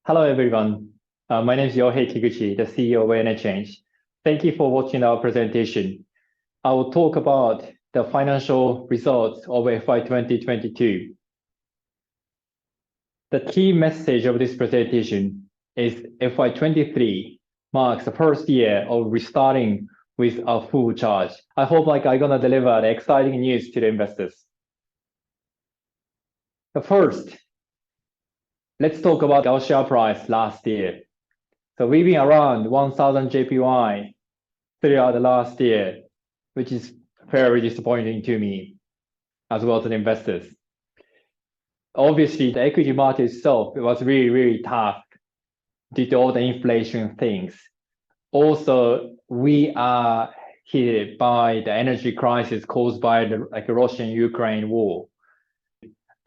Hello, everyone. My name is Yohei Kiguchi, the CEO of ENECHANGE. Thank you for watching our presentation. I will talk about the financial results of FY2022. The key message of this presentation is FY23 marks the first year of restarting with a full charge. I hope I'm gonna deliver the exciting news to the investors. The first, let's talk about our share price last year. So we've been around 1,000 JPY throughout the last year, which is very disappointing to me, as well as the investors. Obviously, the equity market itself, it was really tough due to all the inflation things. Also, we are hit by the energy crisis caused by the Russian-Ukraine war.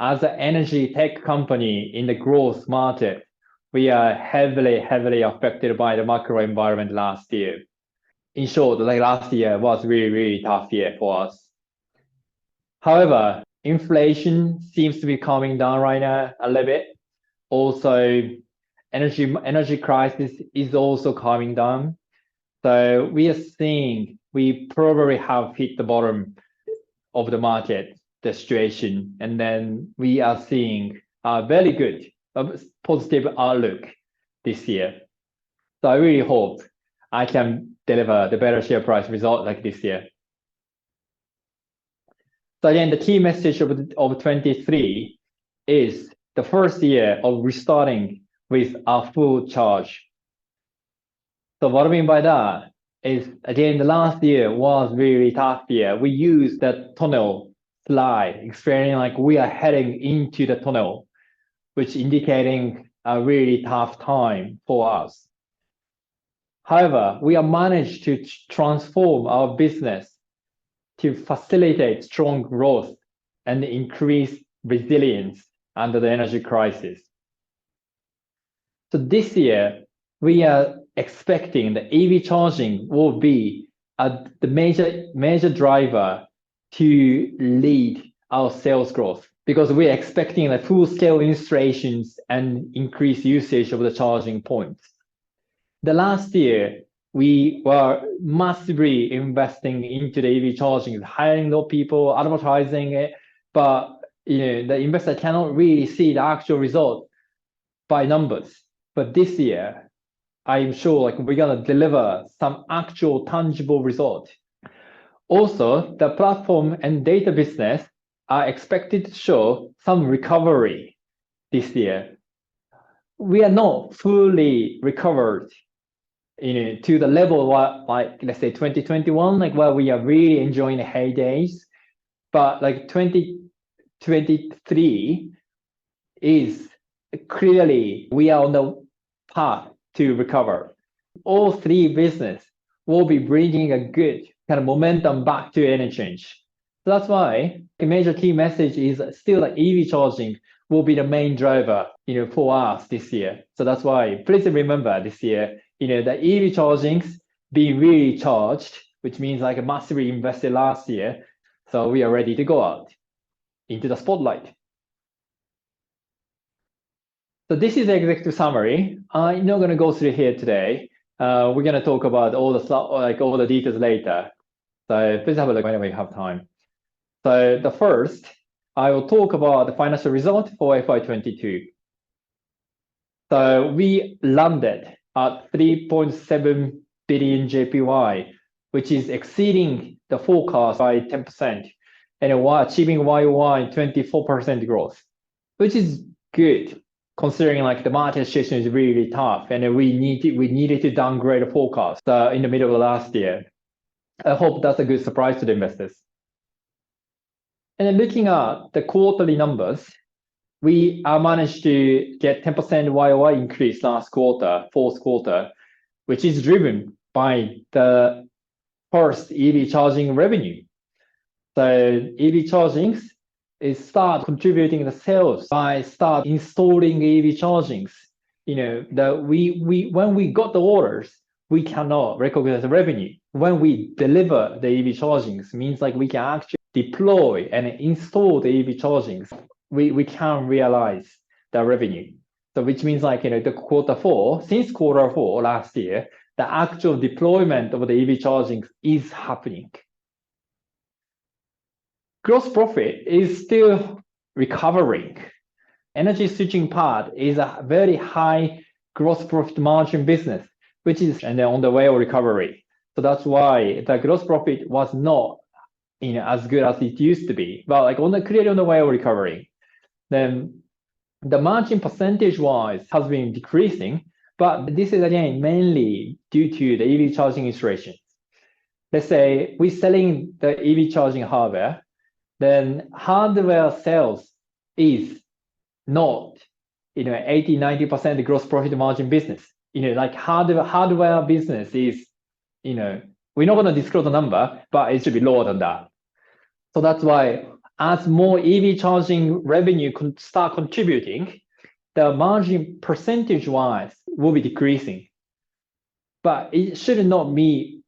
As an energy tech company in the growth market, we are heavily affected by the macro environment last year. In short, last year was really tough year for us. However, inflation seems to be calming down right now a little bit. Also, energy crisis is also calming down. So we are seeing we probably have hit the bottom of the market, the situation, and then we are seeing a very good, positive outlook this year. So I really hope I can deliver the better share price result like this year. So again, the key message of 23 is the first year of restarting with a full charge. So what I mean by that is, again, the last year was really tough year. We used that tunnel slide, explaining we are heading into the tunnel, which indicating a really tough time for us. However, we have managed to transform our business to facilitate strong growth and increase resilience under the energy crisis. So this year, we are expecting the EV charging will be the major driver to lead our sales growth, because we are expecting the full-scale installations and increased usage of the charging points. The last year, we were massively investing into the EV charging, hiring those people, advertising it, but the investor cannot really see the actual result by numbers. But this year, I'm sure we're gonna deliver some actual tangible result. Also, the platform and data business are expected to show some recovery this year. We are not fully recovered to the level let's say 2021, where we are really enjoying the heydays, but 2023 is clearly we are on the path to recover. All three business will be bringing a good kind of momentum back to ENECHANGE. So that's why a major key message is still EV charging will be the main driver for us this year. So that's why please remember this year, the EV chargings being really charged, which means massively invested last year. So we are ready to go out into the spotlight. So this is the executive summary. I'm not going to go through here today. We're going to talk about all the details later. So please have a look whenever you have time. So the first, I will talk about the financial result for FY22. So we landed at 3.7 billion JPY, which is exceeding the forecast by 10%, and we're achieving YOY 24% growth, which is good considering the market situation is really tough, and we needed to downgrade the forecast in the middle of last year. I hope that's a good surprise to the investors. And then looking at the quarterly numbers, we managed to get 10% YOY increase last quarter, fourth quarter, which is driven by the first EV charging revenue. So EV chargings is start contributing the sales by start installing EV chargings. When we got the orders, we cannot recognize the revenue. When we deliver the EV chargings, means we can actually deploy and install the EV chargings. We can realize the revenue. So which means like, the Q4, since Q4 last year, the actual deployment of the EV charging is happening. Gross profit is still recovering. Energy switching part is a very high gross profit margin business, which is and then on the way of recovery. So that's why the gross profit was not as good as it used to be, but like clearly on the way of recovery. Then the margin percentage-wise has been decreasing, but this is again mainly due to the EV charging installations. Let's say we're selling the EV charging hardware, then hardware sales is not 80-90% gross profit margin business. Like hardware business is, we're not going to disclose the number, but it should be lower than that. So that's why as more EV charging revenue start contributing, the margin percentage-wise will be decreasing. But it should not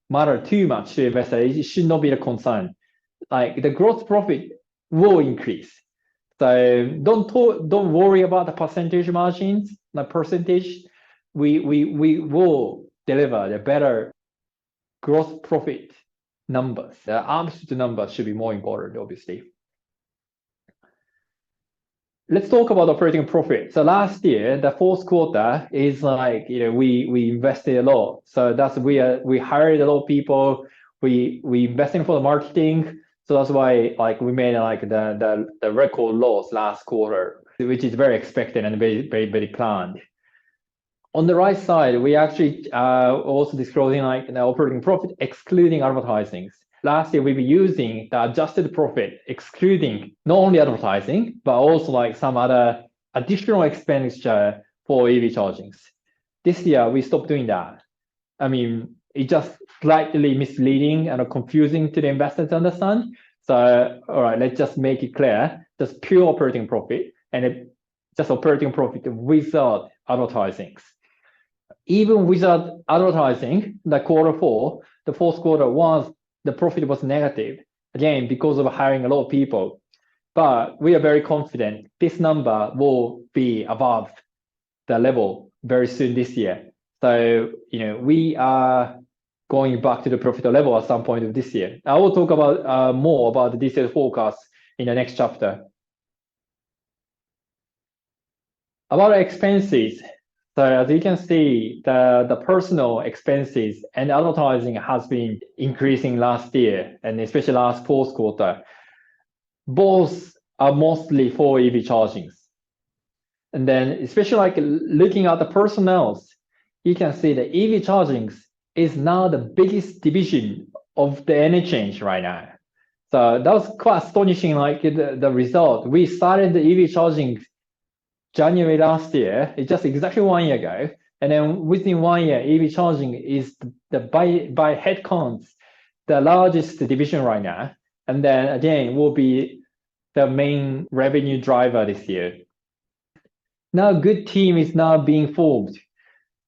matter too much to investors. It should not be a concern. Like the gross profit will increase. So don't worry about the percentage margins. The percentage, we will deliver the better gross profit numbers. The absolute numbers should be more important, obviously. Let's talk about operating profit. So last year, the fourth quarter is like, we invested a lot. So that's we hired a lot of people. We invested for the marketing. So that's why like we made like the record loss last quarter, which is very expected and very planned. On the right side, we actually also disclosing like the operating profit excluding advertising. Last year, we were using the adjusted profit, excluding not only advertising, but also like some other additional expenditure for EV chargings. This year, we stopped doing that. I mean, it's just slightly misleading and confusing to the investors to understand. So, all right, let's just make it clear, just pure operating profit and just operating profit without advertising. Even without advertising, the Q4, the fourth quarter the profit was negative, again, because of hiring a lot of people. But we are very confident this number will be above the level very soon this year. So, we are going back to the profit level at some point of this year. I will talk about more about the detailed forecast in the next chapter. About expenses. So as you can see, the personal expenses and advertising has been increasing last year, and especially last fourth quarter. Both are mostly for EV chargings. And then especially like looking at the personnel, you can see the EV chargings is now the biggest division of the ENECHANGE right now. So that was quite astonishing, like the result. We started the EV charging January last year. It's just exactly 1 year ago. And then within 1 year, EV charging is by head counts, the largest division right now. And then again, will be the main revenue driver this year. Now, good team is now being formed.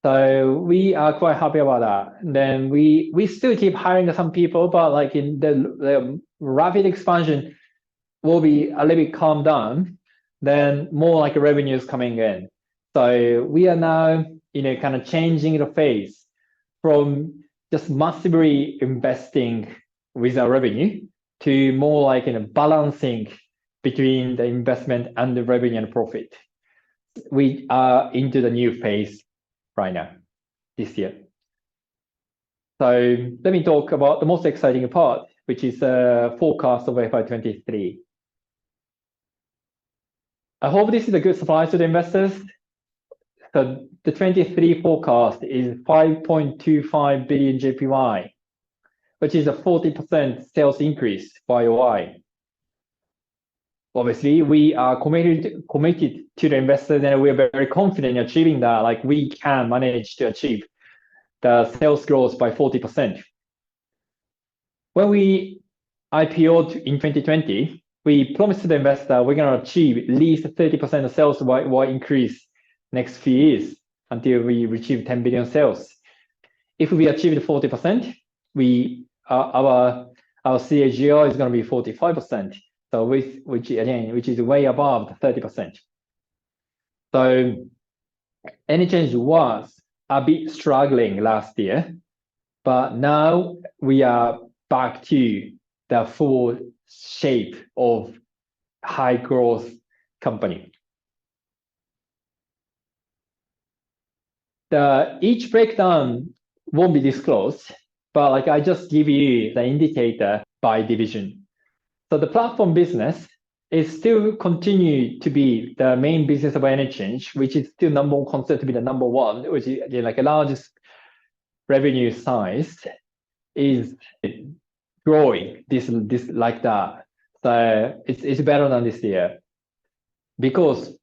So we are quite happy about that. And then we still keep hiring some people, but like in the rapid expansion will be a little bit calmed down, then more like revenues coming in. So we are now, kind of changing the phase from just massively investing with our revenue to more like balancing between the investment and the revenue and profit. We are into the new phase right now, this year. So let me talk about the most exciting part, which is the forecast of FY23. I hope this is a good surprise to the investors. So the 23 forecast is 5.25 billion JPY, which is a 40% sales increase YOY. Obviously, we are committed to the investors, and we are very confident in achieving that. Like we can manage to achieve the sales growth by 40%. When we IPO'd in 2020, we promised to the investor we're going to achieve at least 30% of sales Y increase next few years until we achieve 10 billion sales. If we achieve 40%, our CAGR is going to be 45%. So which is way above the 30%. So ENECHANGE was a bit struggling last year, but now we are back to the full shape of high growth company. Each breakdown won't be disclosed, but like I just give you the indicator by division. So the platform business is still continue to be the main business of ENECHANGE, which is still considered to be the number one, which is like the largest revenue size is growing this like that. So it's better than this year because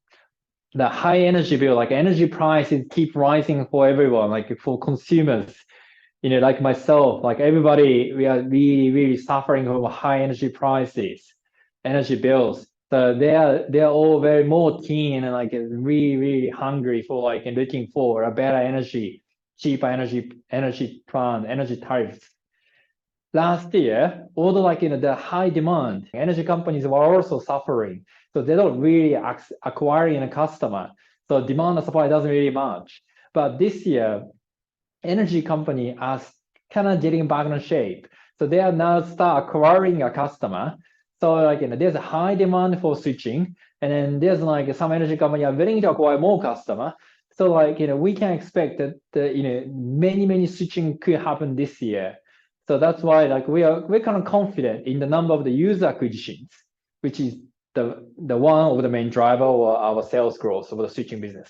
the high energy bill, like energy prices keep rising for everyone, like for consumers, like myself, like everybody, we are really suffering from high energy prices, energy bills. So they're all very more keen and like really hungry for like and looking for a better energy, cheaper energy plan, energy tariffs. Last year, although like the high demand, energy companies were also suffering. So they don't really acquiring a customer. So demand and supply doesn't really match. But this year, energy company are kind of getting back in shape. So they are now start acquiring a customer. So like there's a high demand for switching, and then there's like some energy company are willing to acquire more customer. So like we can expect that many switching could happen this year. So that's why like we're kind of confident in the number of the user acquisitions, which is the one of the main driver of our sales growth of the switching business.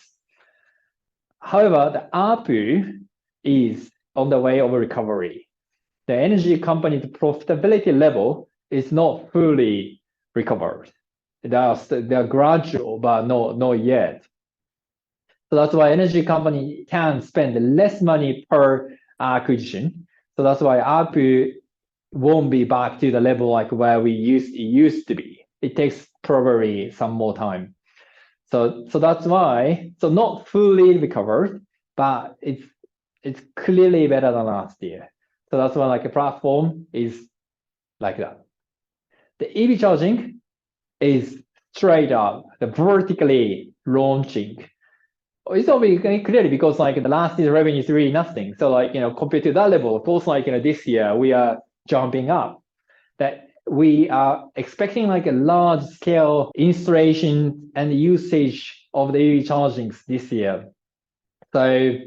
However, the ARPU is on the way of recovery. The energy company's profitability level is not fully recovered. They're gradual, but not yet. So that's why energy company can spend less money per acquisition. So that's why ARPU won't be back to the level like where we used to be. It takes probably some more time. So that's why, so not fully recovered, but it's clearly better than last year. So that's why like a platform is like that. The EV charging is straight up, the vertically launching. It's already clearly because like the last year's revenue is really nothing. So like, compared to that level, of course, like, this year we are jumping up. That we are expecting like a large scale installation and usage of the EV chargings this year. So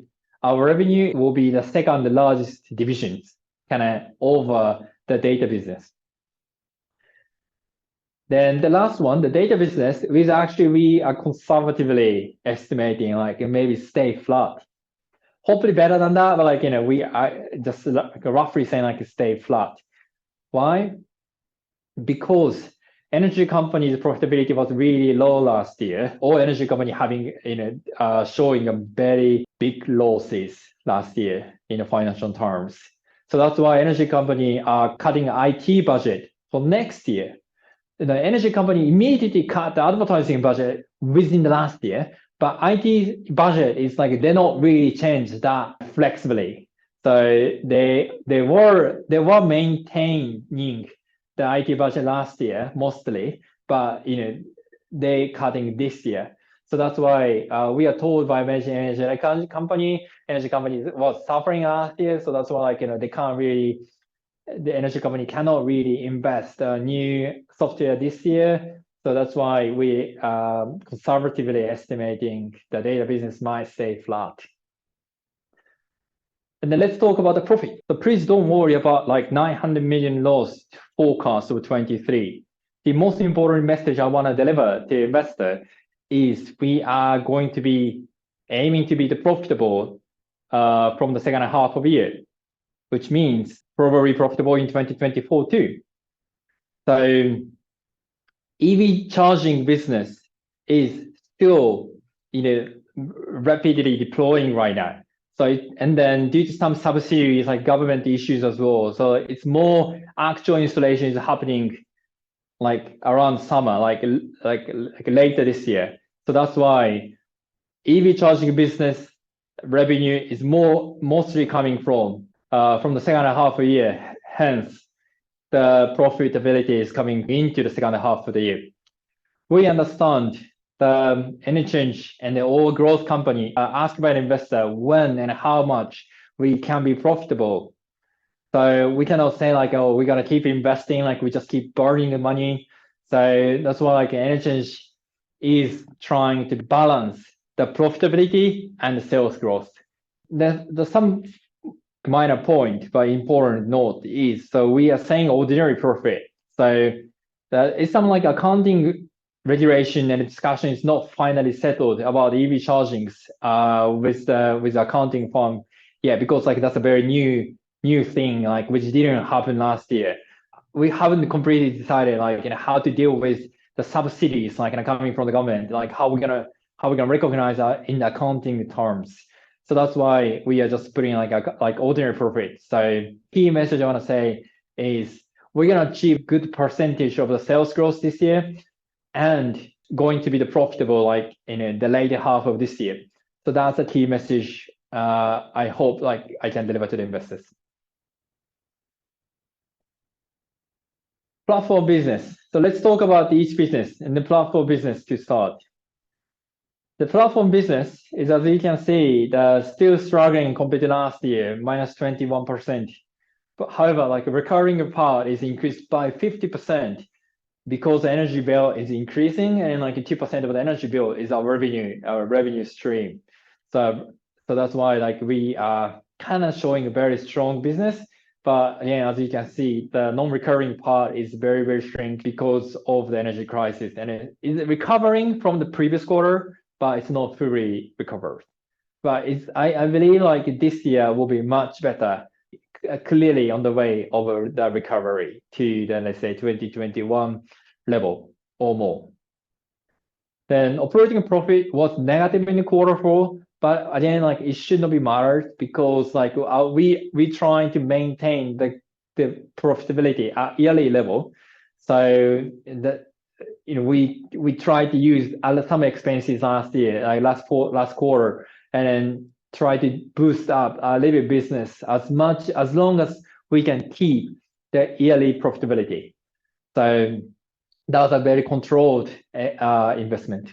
our revenue will be the second largest divisions, kind of over the data business. Then the last one, the data business, is actually we are conservatively estimating like maybe stay flat. Hopefully better than that, but like we are just like roughly saying like stay flat. Why? Because energy companies' profitability was really low last year. All energy company having showing a very big losses last year in financial terms. So that's why energy company are cutting IT budget for next year. The energy company immediately cut the advertising budget within the last year, but IT budget is like they not really change that flexibly. So they were maintaining the IT budget last year mostly, but they cutting this year. So that's why we are told by energy company was suffering last year. So that's why like they can't really. The energy company cannot really invest new software this year. So that's why we conservatively estimating the data business might stay flat. And then let's talk about the profit. So please don't worry about like 900 million loss forecast of 23. The most important message I want to deliver to investor is we are going to be aiming to be the profitable from the second half of the year, which means probably profitable in 2024 too. So EV charging business is still rapidly deploying right now. So and then due to some subsidies like government issues as well. So it's more actual installation is happening like around summer, like later this year. So that's why EV charging business revenue is mostly coming from the second half of the year. Hence, the profitability is coming into the second half of the year. We understand the ENECHANGE and the all growth company asked by the investor when and how much we can be profitable. So we cannot say like, oh, we're gonna keep investing, like we just keep burning the money. So that's why like ENECHANGE is trying to balance the profitability and the sales growth. The some minor point, but important note is, so we are saying ordinary profit. So that it's some like accounting regulation and discussion is not finally settled about EV chargings with the accounting firm. Yeah, because like that's a very new thing, like which didn't happen last year. We haven't completely decided like how to deal with the subsidies like coming from the government, like how we're gonna recognize that in accounting terms. So that's why we are just putting like ordinary profit. So key message I want to say is we're gonna achieve good percentage of the sales growth this year, and going to be the profitable like in the later half of this year. So that's a key message. I hope like I can deliver to the investors. Platform business. So let's talk about each business and the platform business to start. The platform business is, as you can see, still struggling compared to last year, minus 21%. But however, like the recurring part is increased by 50% because the energy bill is increasing, and like 2% of the energy bill is our revenue stream. So that's why like we are kind of showing a very strong business. But again, as you can see, the non-recurring part is very, very shrink because of the energy crisis, and it is recovering from the previous quarter, but it's not fully recovered. But I believe like this year will be much better, clearly on the way over the recovery to the, let's say, 2021 level or more. Then operating profit was negative in the quarter four, but again, like it should not be mattered because like we trying to maintain the profitability at yearly level. So that we tried to use some expenses last year, like last quarter, and then try to boost up our little business as long as we can keep the yearly profitability. So that was a very controlled investment.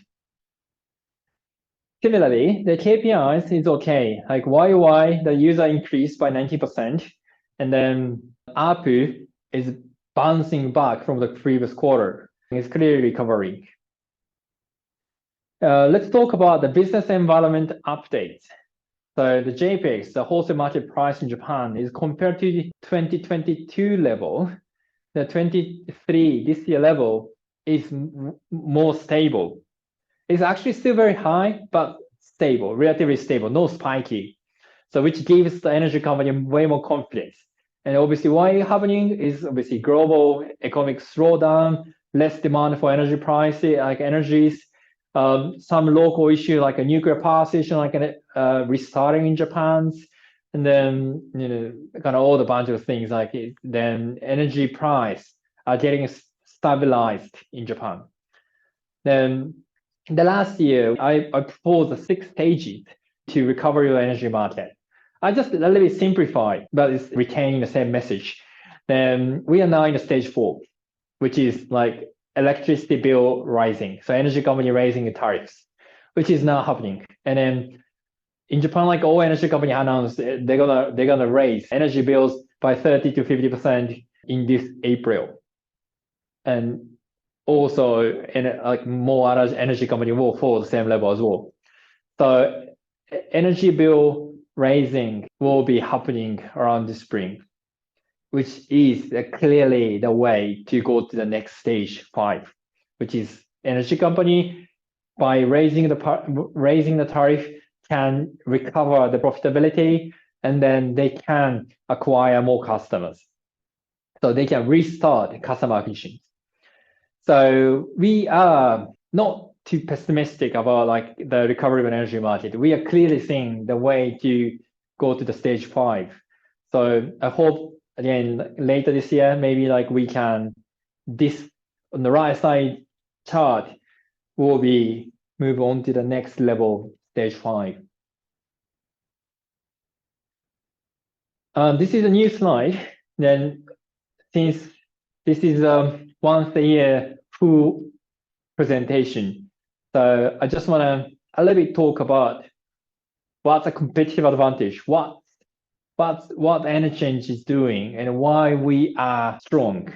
Similarly, the KPIs is okay. Like YOY, the user increased by 90%, and then ARPU is bouncing back from the previous quarter. It's clearly recovering. Let's talk about the business environment updates. So the JPEX, the wholesale market price in Japan, is compared to the 2022 level. The 23 this year level is more stable. It's actually still very high, but stable, relatively stable, no spiky. So which gives the energy company way more confidence. And obviously why it's happening is obviously global economic slowdown, less demand for energy prices, like energies, some local issue like a nuclear power station, like restarting in Japan, and then kind of all the bunch of things like then energy price are getting stabilized in Japan. Then the last year I proposed 6 stages to recover your energy market. I just a little bit simplified, but it's retaining the same message. Then we are now in the stage 4, which is like electricity bill rising. So energy company raising the tariffs, which is now happening. And then in Japan, like all energy company announced, they're gonna raise energy bills by 30 to 50% in this April. And also, like more other energy company will follow the same level as well. So energy bill raising will be happening around the spring, which is clearly the way to go to the next stage 5, which is energy company by raising the tariff can recover the profitability, and then they can acquire more customers. So they can restart customer acquisition. So we are not too pessimistic about like the recovery of an energy market. We are clearly seeing the way to go to the stage 5. So I hope again later this year, maybe like we can this on the right side chart will be move on to the next level, stage 5. This is a new slide. Then since this is once a year full presentation, So I just want to a little bit talk about what's a competitive advantage, what ENECHANGE is doing, and why we are strong.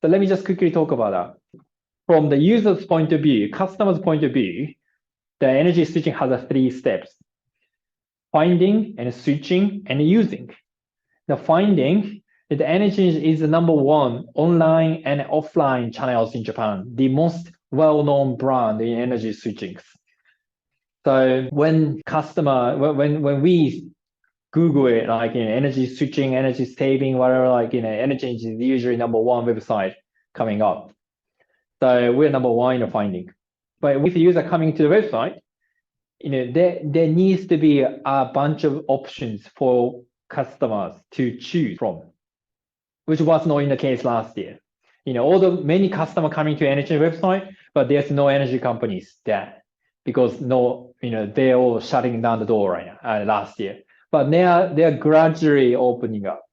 So let me just quickly talk about that. From the user's point of view, customer's point of view, the energy switching has 3 steps: finding and switching and using. The finding, the ENECHANGE is the #1 online and offline channels in Japan, the most well-known brand in energy switching. So when we Google it, like energy switching, energy saving, whatever, like ENECHANGE is usually #1 website coming up. So we're #1 in the finding. But if the user coming to the website, there needs to be a bunch of options for customers to choose from, which was not in the case last year. Although many customers coming to energy website, but there's no energy companies there because they're all shutting down the door right now, last year. But they're gradually opening up.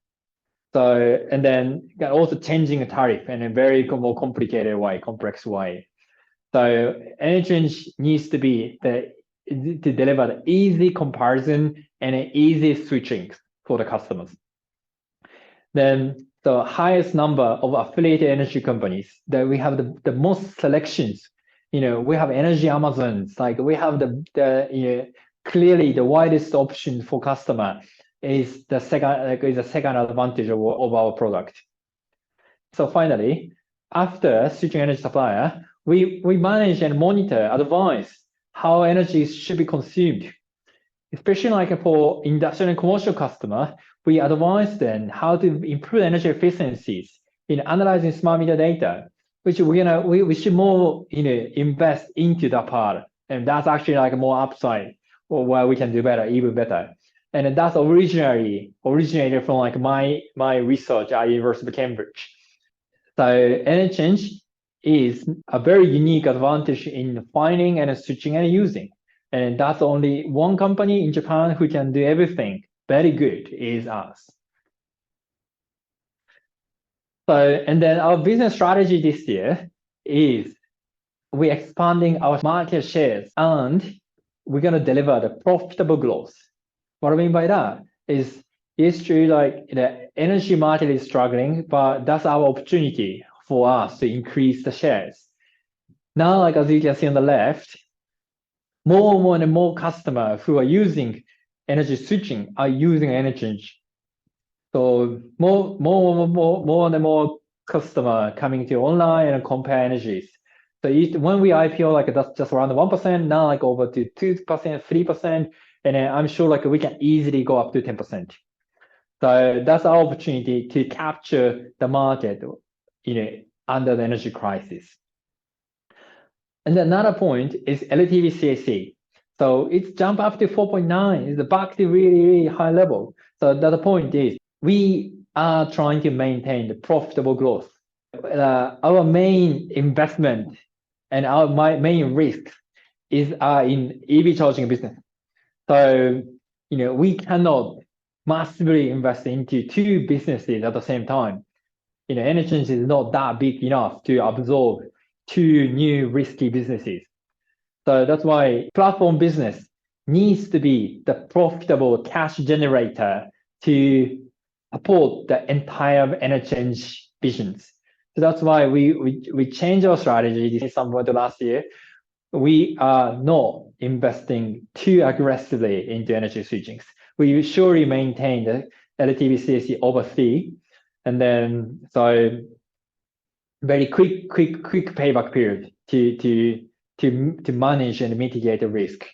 So, and then also changing a tariff in a very more complicated way, complex way. So ENECHANGE needs to be to deliver the easy comparison and an easy switching for the customers. Then the highest number of affiliated energy companies, that we have the most selections. We have energy Amazons, like we have clearly the widest option for customer is the second advantage of our product. So finally, after switching energy supplier, we manage and monitor, advise how energy should be consumed. Especially like for industrial and commercial customer, we advise them how to improve energy efficiencies in analyzing smart meter data, which we should more invest into that part, and that's actually like more upside, or where we can do better, even better. And that's originated from like my research at University of Cambridge. So ENECHANGE is a very unique advantage in finding and switching and using. And that's only one company in Japan who can do everything very good is us. So, and then our business strategy this year is we're expanding our market shares and we're going to deliver the profitable growth. What I mean by that is, it's true, like the energy market is struggling, but that's our opportunity for us to increase the shares. Now, like as you can see on the left, more and more customers who are using energy switching are using ENECHANGE. So more and more customer coming to online and compare energies. So when we IPO, like that's just around 1%, now like over to 2%, 3%, and I'm sure like we can easily go up to 10%. So that's our opportunity to capture the market, under the energy crisis. And another point is LTV CAC. So it's jumped up to 4.9. It's back to really, really high level. So the point is we are trying to maintain the profitable growth. Our main investment and our main risk is in EV charging business. So we cannot massively invest into 2 businesses at the same time. ENECHANGE is not that big enough to absorb 2 new risky businesses. So that's why platform business needs to be the profitable cash generator to support the entire ENECHANGE visions. So that's why we changed our strategy this summer to last year. We are not investing too aggressively into energy switching. We surely maintain the LTV CAC over 3, and then so very quick payback period to manage and mitigate the risk,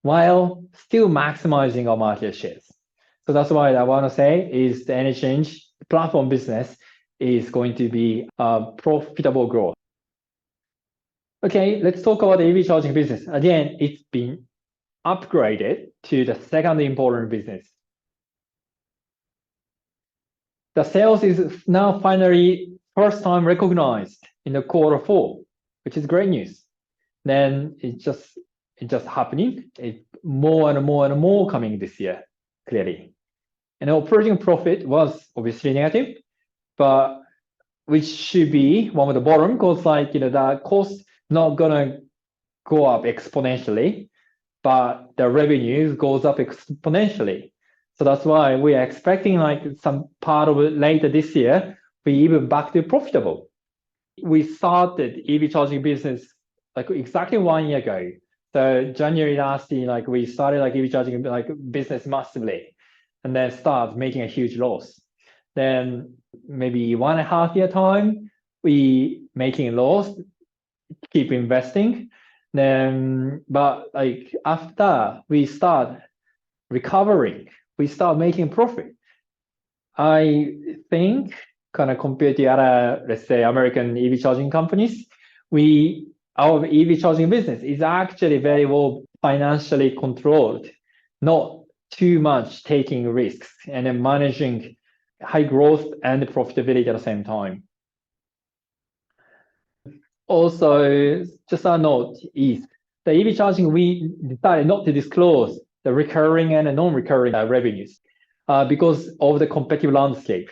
while still maximizing our market shares. So that's why I want to say is the ENECHANGE platform business is going to be a profitable growth. Okay, let's talk about the EV charging business. Again, it's been upgraded to the second important business. The sales is now finally first time recognized in the Q4, which is great news. Then it's just happening. It's more and more coming this year, clearly. And operating profit was obviously negative, but which should be one of the bottom, because like the cost not gonna go up exponentially, but the revenue goes up exponentially. So that's why we are expecting like some part of it later this year, we even back to profitable. We started EV charging business like exactly 1 year ago. So January last year, like we started like EV charging like business massively, and then start making a huge loss. Then maybe 1.5 year time, we making a loss, keep investing. Then, but like after we start recovering, we start making profit. I think kind of compared to other, let's say, American EV charging companies, our EV charging business is actually very well financially controlled, not too much taking risks and then managing high growth and profitability at the same time. Also, just a note is the EV charging, we decided not to disclose the recurring and non-recurring revenues because of the competitive landscape.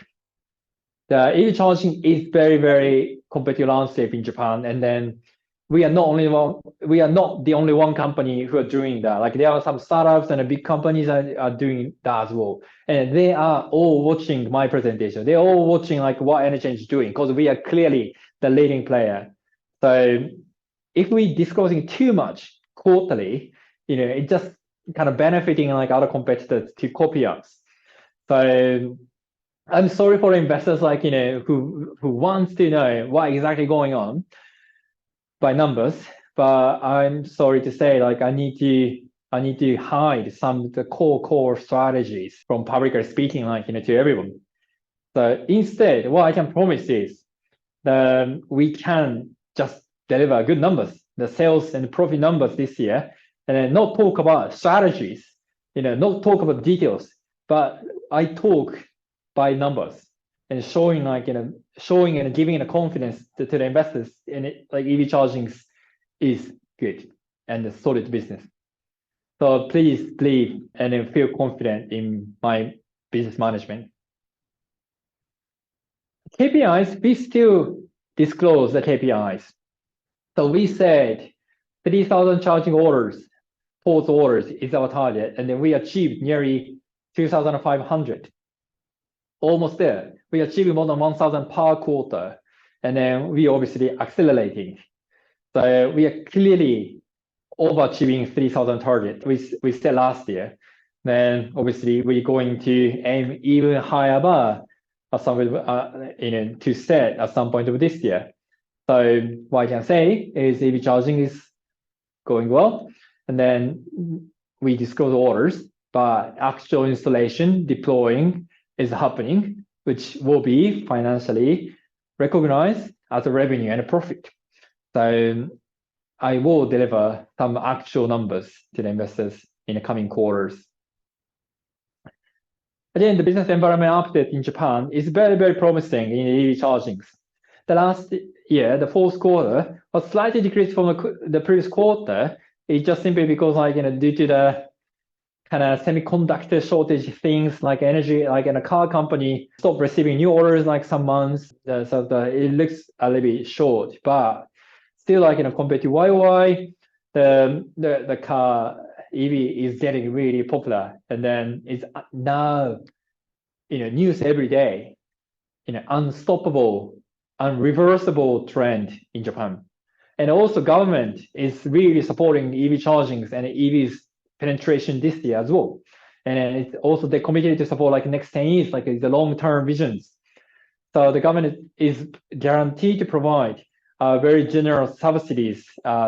The EV charging is very, very competitive landscape in Japan, and then we are not the only one company who are doing that. Like there are some startups and big companies are doing that as well, and they are all watching my presentation. They're all watching like what ENECHANGE is doing because we are clearly the leading player. So if we disclosing too much quarterly, it just kind of benefiting like other competitors to copy us. So I'm sorry for investors like who wants to know what exactly going on by numbers, but I'm sorry to say like I need to hide some of the core strategies from publicly speaking like to everyone. So instead, what I can promise is that we can just deliver good numbers, the sales and profit numbers this year, and then not talk about strategies, not talk about details, but I talk by numbers and showing and giving the confidence to the investors in it, like EV charging is good and a solid business. So please believe and feel confident in my business management. KPIs, we still disclose the KPIs. So we said 3,000 charging orders, port orders is our target, and then we achieved nearly 2,500. Almost there. We achieved more than 1,000 per quarter, and then we obviously accelerating. So we are clearly overachieving 3,000 target we set last year. Then obviously we're going to aim even higher bar to set at some point of this year. So what I can say is EV charging is going well, and then we disclose orders, but actual installation, deploying is happening, which will be financially recognized as a revenue and a profit. So I will deliver some actual numbers to the investors in the coming quarters. Again, the business environment update in Japan is very, very promising in EV chargings. The last year, the fourth quarter, was slightly decreased from the previous quarter. It's just simply because due to the kind of semiconductor shortage things like energy, like in a car company stopped receiving new orders like some months. So it looks a little bit short, but still compared to YY, the car EV is getting really popular, and then it's now news every day, unstoppable, unreversible trend in Japan. And also government is really supporting EV chargings and EVs penetration this year as well. And it's also they're committed to support like next 10 years, like the long-term visions. So the government is guaranteed to provide very generous subsidies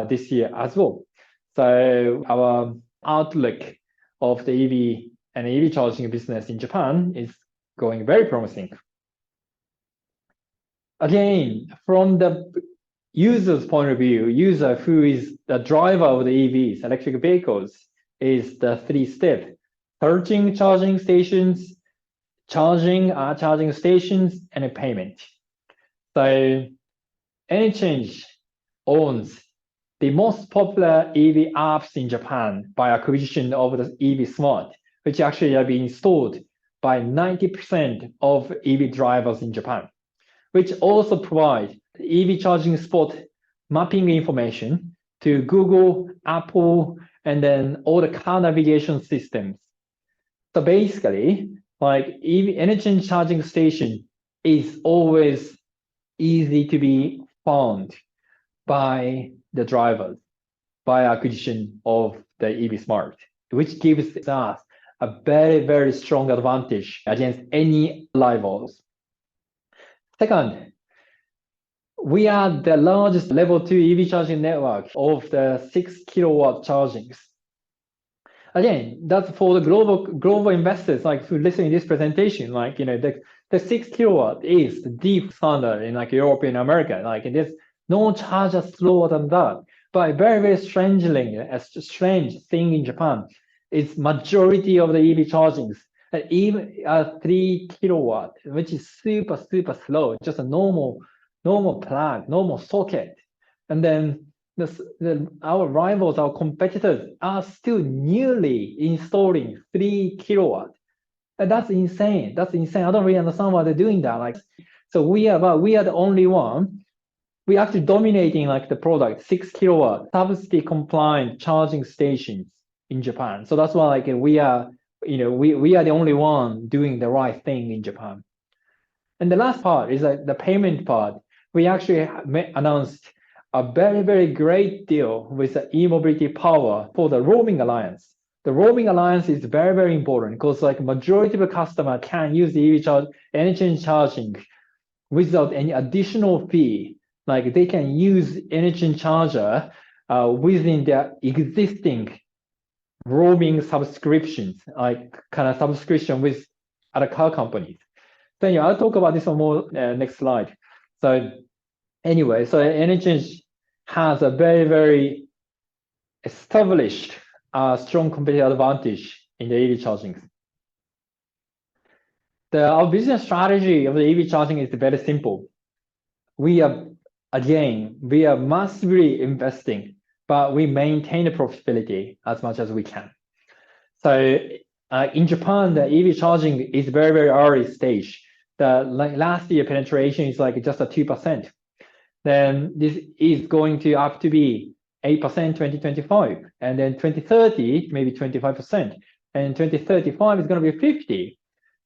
this year as well. So our outlook of the EV and EV charging business in Japan is going very promising. Again, from the user's point of view, user who is the driver of the EVs, electric vehicles, is the 3-step: searching charging stations, charging stations, and a payment. So ENECHANGE owns the most popular EV apps in Japan by acquisition of the EV Smart, which actually have been installed by 90% of EV drivers in Japan, which also provide EV charging spot mapping information to Google, Apple, and then all the car navigation systems. So basically, like EV energy charging station is always easy to be found by the drivers, by acquisition of the EV Smart, which gives us a very, very strong advantage against any rivals. Second, we are the largest level 2 EV charging network of the 6 kilowatt chargings. Again, that's for the global investors, like who listen to this presentation, like, the 6 kilowatt is the deep standard in like Europe and America. Like there's no charger slower than that. But very, very strangely, a strange thing in Japan is majority of the EV chargings, even 3 kilowatt, which is super, super slow, just a normal plug, normal socket. And then our rivals, our competitors are still newly installing 3 kilowatt. And that's insane. That's insane. I don't really understand why they're doing that. Like, so we are the only one. We actually dominating like the product 6 kilowatt subsidy compliant charging stations in Japan. So that's why like we are the only one doing the right thing in Japan. And the last part is like the payment part. We actually announced a very, very great deal with the e-mobility power for the roaming alliance. The roaming alliance is very, very important because like majority of the customer can use the energy charging without any additional fee. Like they can use energy charger within their existing roaming subscriptions, like kind of subscription with other car companies. So anyway, I'll talk about this one more next slide. So anyway, so ENECHANGE has a very, very established strong competitive advantage in the EV charging. Our business strategy of the EV charging is very simple. We are massively investing, but we maintain the profitability as much as we can. So in Japan, the EV charging is very, very early stage. The last year penetration is like just a 2%. Then this is going to up to be 8% 2025, and then 2030 maybe 25%, and 2035 is going to be 50.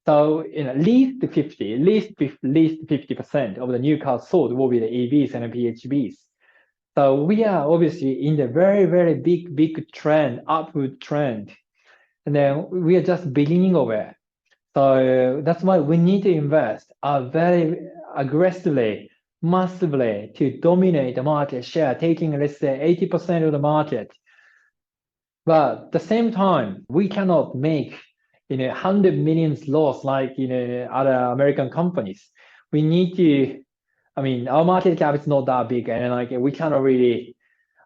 So at least 50% of the new cars sold will be the EVs and the PHEVs. So we are obviously in the very, very big trend, upward trend, and then we are just beginning of it. So that's why we need to invest very aggressively, massively to dominate the market share, taking let's say 80% of the market. But at the same time, we cannot make 100 millions loss like other American companies. We need to, our market cap is not that big, and like we cannot really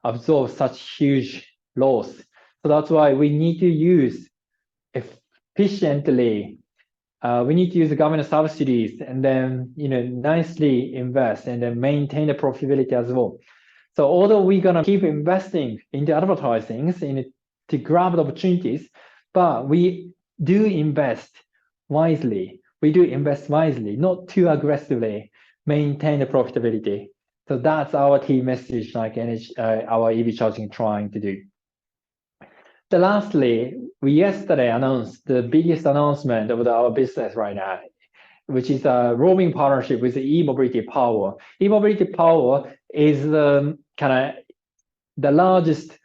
absorb such huge loss. So that's why we need to use efficiently. We need to use the government subsidies and then nicely invest and then maintain the profitability as well. So although we're gonna keep investing into advertising to grab the opportunities, but we do invest wisely. We do invest wisely, not too aggressively. Maintain the profitability. So that's our key message, like our EV charging trying to do. So lastly, we yesterday announced the biggest announcement of our business right now, which is a roaming partnership with the e-mobility power. E-mobility power is kind of the largest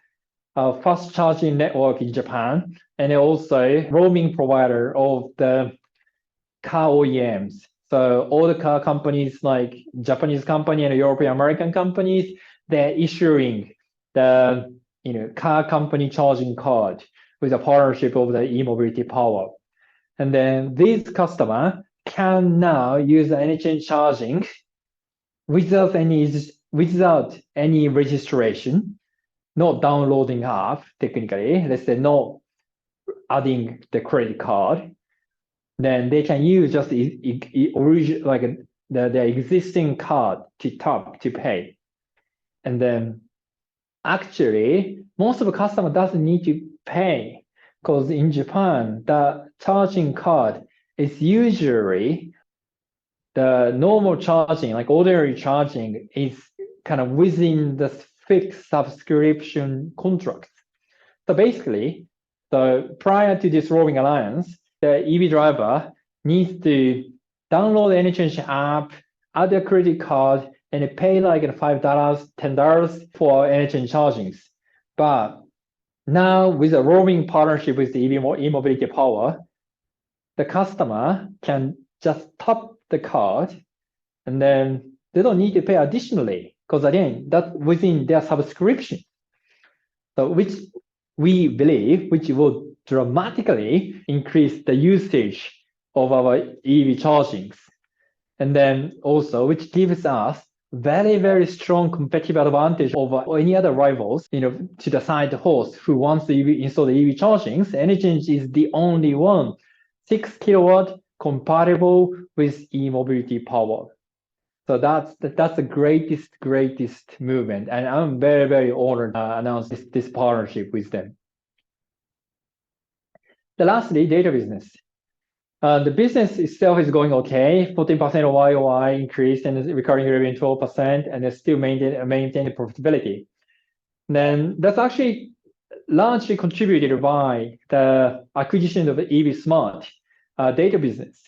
fast charging network in Japan, and also roaming provider of the car OEMs. So all the car companies like Japanese company and European American companies, they're issuing the car company charging card with a partnership of the e-mobility power. And then these customers can now use the ENECHANGE charging without any registration, not downloading app technically, let's say not adding the credit card. Then they can use just the existing card to tap to pay. And then actually, most of the customer doesn't need to pay, because in Japan, the charging card is usually the normal charging, like ordinary charging, is kind of within the fixed subscription contracts. So basically, prior to this roaming alliance, the EV driver needs to download the ENECHANGE app, add their credit card, and pay like $5, $10 for ENECHANGE chargings. But now with a roaming partnership with the e-mobility power, the customer can just tap the card, and then they don't need to pay additionally, because again, that's within their subscription. So which we believe, which will dramatically increase the usage of our EV chargings. And then also, which gives us very, very strong competitive advantage over any other rivals, to the side host who wants to install the EV chargings. ENECHANGE is the only one, 6 kilowatt compatible with e-mobility power. So that's the greatest movement, and I'm very, very honored to announce this partnership with them. Lastly, data business. The business itself is going okay, 14% YOY increase and recurring revenue 12%, and it's still maintaining profitability. Then that's actually largely contributed by the acquisition of the EV Smart data business.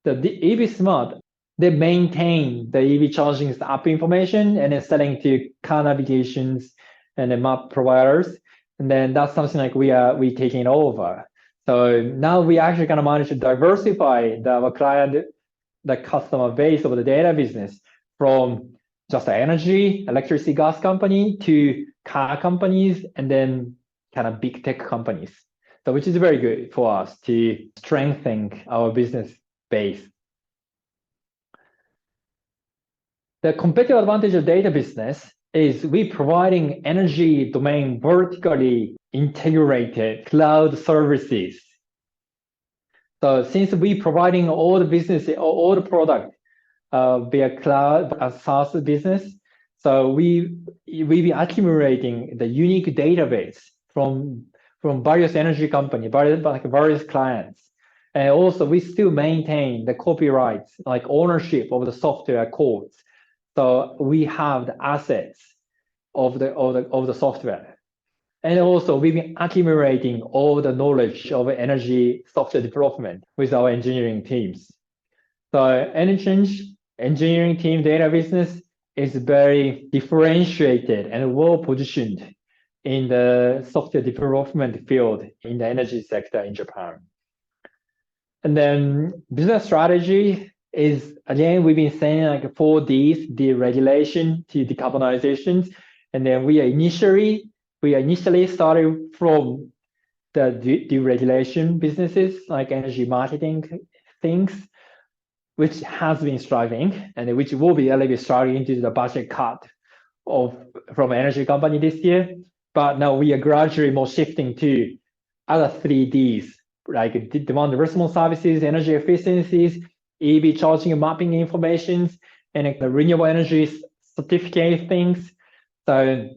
The EV Smart, they maintain the EV charging app information and then selling to car navigations and the map providers. And then that's something like we taking over. So now we actually kind of manage to diversify our client, the customer base of the data business from just the energy, electricity, gas company to car companies, and then kind of big tech companies. So which is very good for us to strengthen our business base. The competitive advantage of data business is we providing energy domain vertically integrated cloud services. So since we providing all the business, all the product via cloud as SaaS business, so we be accumulating the unique database from various energy companies, various clients. And also we still maintain the copyrights, like ownership of the software codes. So we have the assets of the software. And also we've been accumulating all the knowledge of energy software development with our engineering teams. So ENECHANGE engineering team data business is very differentiated and well positioned in the software development field in the energy sector in Japan. And then business strategy is, again, we've been saying like 4Ds, deregulation to decarbonization. And then we initially started from the deregulation businesses, like energy marketing things, which has been striving and which will be a little bit starting into the budget cut from energy company this year. But now we are gradually more shifting to other 3Ds, like demand response services, energy efficiencies, EV charging and mapping informations, and the renewable energy certificate things. So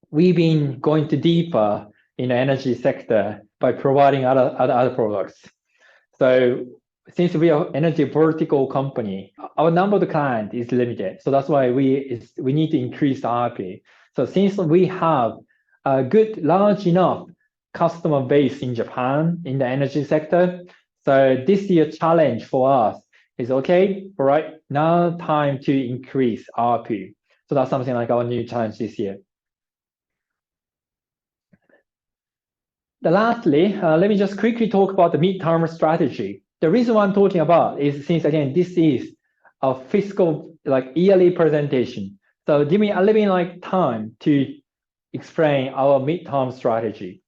we've been going deeper in the energy sector by providing other products. So since we are energy vertical company, our number of the client is limited. So that's why we need to increase the RP. So since we have a good, large enough customer base in Japan in the energy sector, so this year's challenge for us is, okay, all right, now time to increase RP. So that's something like our new challenge this year. Lastly, let me just quickly talk about the midterm strategy. The reason why I'm talking about is since, again, this is a fiscal, like yearly presentation. So give me a little bit like time to explain our midterm strategy.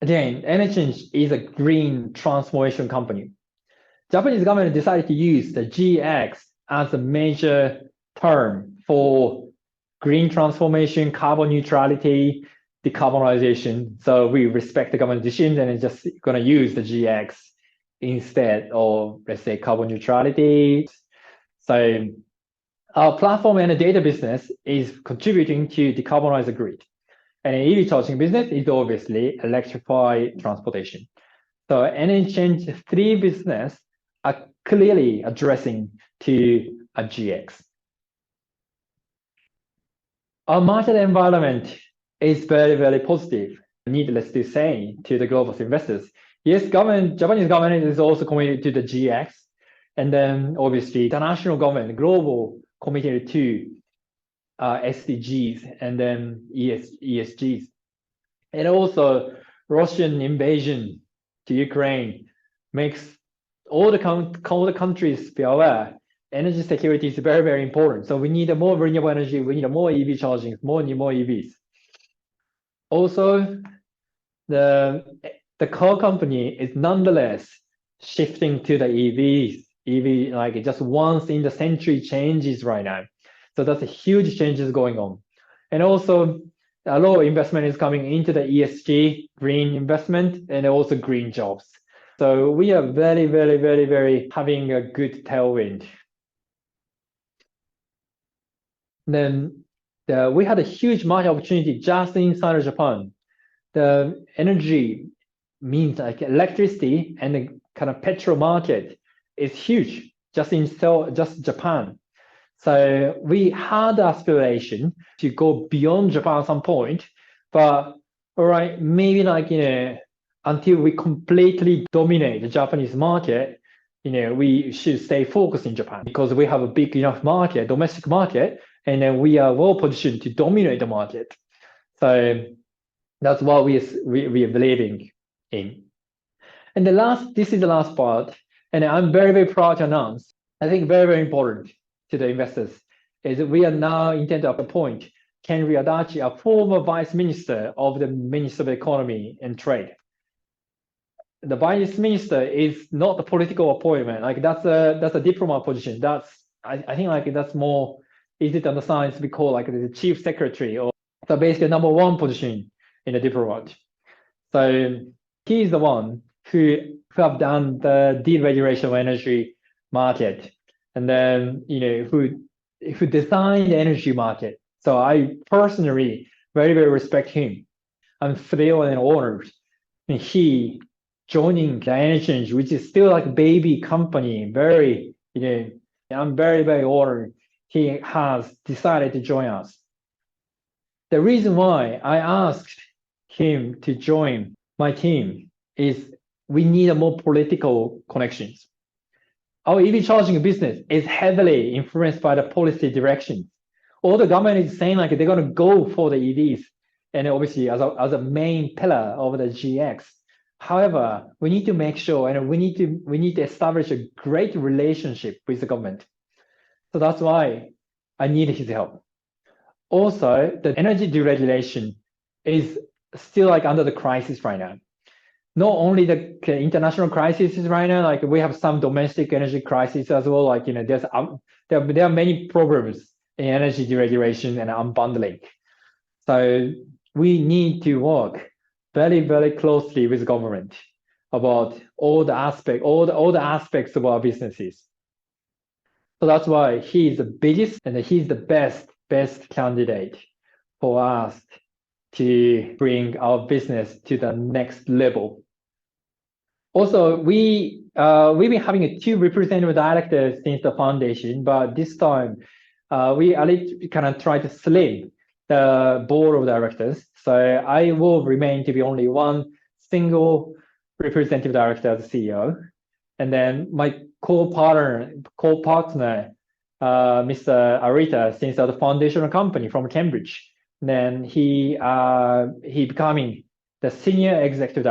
Again, ENECHANGE is a green transformation company. Japanese government decided to use the GX as a major term for green transformation, carbon neutrality, decarbonization. So we respect the government decision and it's just going to use the GX instead of, let's say, carbon neutrality. So our platform and the data business is contributing to decarbonize the grid. And an EV charging business is obviously electrify transportation. So ENECHANGE 3 business are clearly addressing to a GX. Our market environment is very, very positive, needless to say, to the global investors. Yes, Japanese government is also committed to the GX, and then obviously international government, global committed to SDGs and then ESGs. And also Russian invasion to Ukraine makes all the countries be aware energy security is very, very important. So we need more renewable energy, we need more EV charging, more EVs. Also, the car company is nonetheless shifting to the EVs. EV, like just once in the century changes right now. So that's a huge changes going on. And also a lot of investment is coming into the ESG, green investment, and also green jobs. So we are very, very, very, very having a good tailwind. Then we had a huge market opportunity just inside of Japan. The energy means like electricity and the kind of petrol market is huge just Japan. So we had the aspiration to go beyond Japan at some point, but all right, maybe like, until we completely dominate the Japanese market, we should stay focused in Japan because we have a big enough market, domestic market, and then we are well positioned to dominate the market. So that's what we are believing in. And this is the last part, and I'm very, very proud to announce, I think very, very important to the investors, is that we are now intended to appoint Ken Ryadachi, a former vice minister of the Ministry of Economy and Trade. The vice minister is not a political appointment. Like that's a diplomat position. I think like that's more easy to understand. It's called like the chief secretary, or so basically number one position in the diplomat. So he is the one who have done the deregulation of energy market, and then who designed the energy market. So I personally very, very respect him. I'm thrilled and honored. And he joining the ENECHANGE, which is still like a baby company. I'm very, very honored he has decided to join us. The reason why I asked him to join my team is we need more political connections. Our EV charging business is heavily influenced by the policy directions. All the government is saying like they're going to go for the EVs, and obviously as a main pillar of the GX. However, we need to make sure, and we need to establish a great relationship with the government. So that's why I need his help. Also, the energy deregulation is still like under the crisis right now. Not only the international crisis right now, like we have some domestic energy crisis as well. Like there are many problems in energy deregulation and unbundling. So we need to work very, very closely with government about all the aspects of our businesses. So that's why he is the biggest and he's the best candidate for us to bring our business to the next level. Also, we've been having two representative directors since the foundation, but this time we kind of try to slim the board of directors. So I will remain to be only one single representative director as CEO, and then my co-partner, Mr. Arita, since the foundational company from Cambridge. Then he becoming the senior executive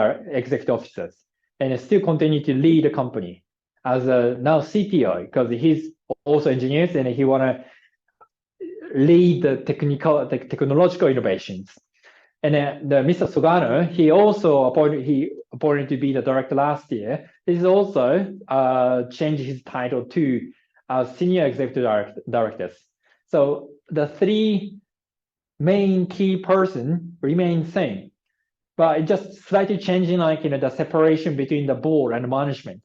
officer, and still continue to lead the company as a now CTO because he's also engineers and he want to lead the technological innovations. And then Mr. Sugano, he appointed to be the director last year. He's also changed his title to senior executive directors. So the three main key person remain same, but it just slightly changing like the separation between the board and the management.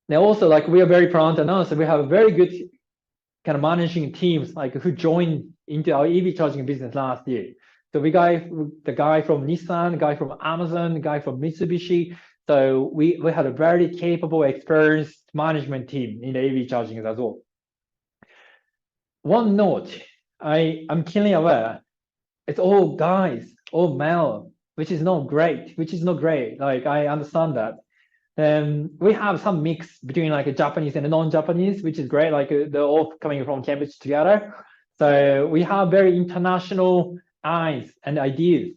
Now also like we are very proud to announce that we have a very good kind of managing teams like who joined into our EV charging business last year. So we got the guy from Nissan, the guy from Amazon, the guy from Mitsubishi. So we had a very capable, experienced management team in the EV charging as well. One note, I'm keenly aware it's all guys, all male, which is not great, Like, I understand that. We have some mix between like a Japanese and a non-Japanese, which is great. Like they're all coming from Cambridge together. So we have very international eyes and ideas,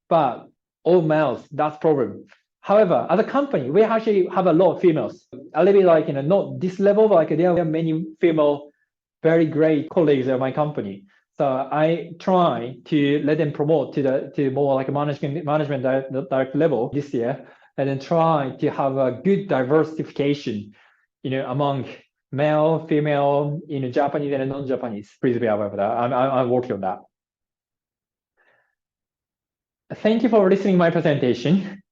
but all males, that's problem. However, as a company, we actually have a lot of females. A little bit like, not this level, but like there are many female, very great colleagues at my company. So I try to let them promote to more like a management direct level this year, and then try to have a good diversification, among male, female, Japanese and non-Japanese. Please be aware of that. I'm working on that. Thank you for listening to my presentation.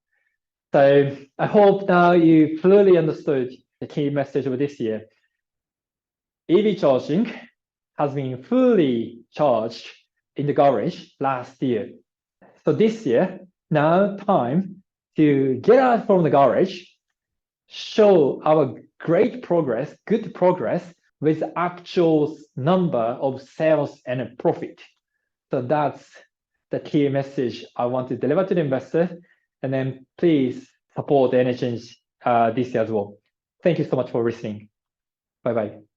So I hope now you fully understood the key message of this year. EV charging has been fully charged in the garage last year. So this year, now time to get out from the garage, show our great progress, good progress with actual number of sales and profit. So that's the key message I want to deliver to the investors. And then please support ENECHANGE this year as well. Thank you so much for listening. Bye-bye.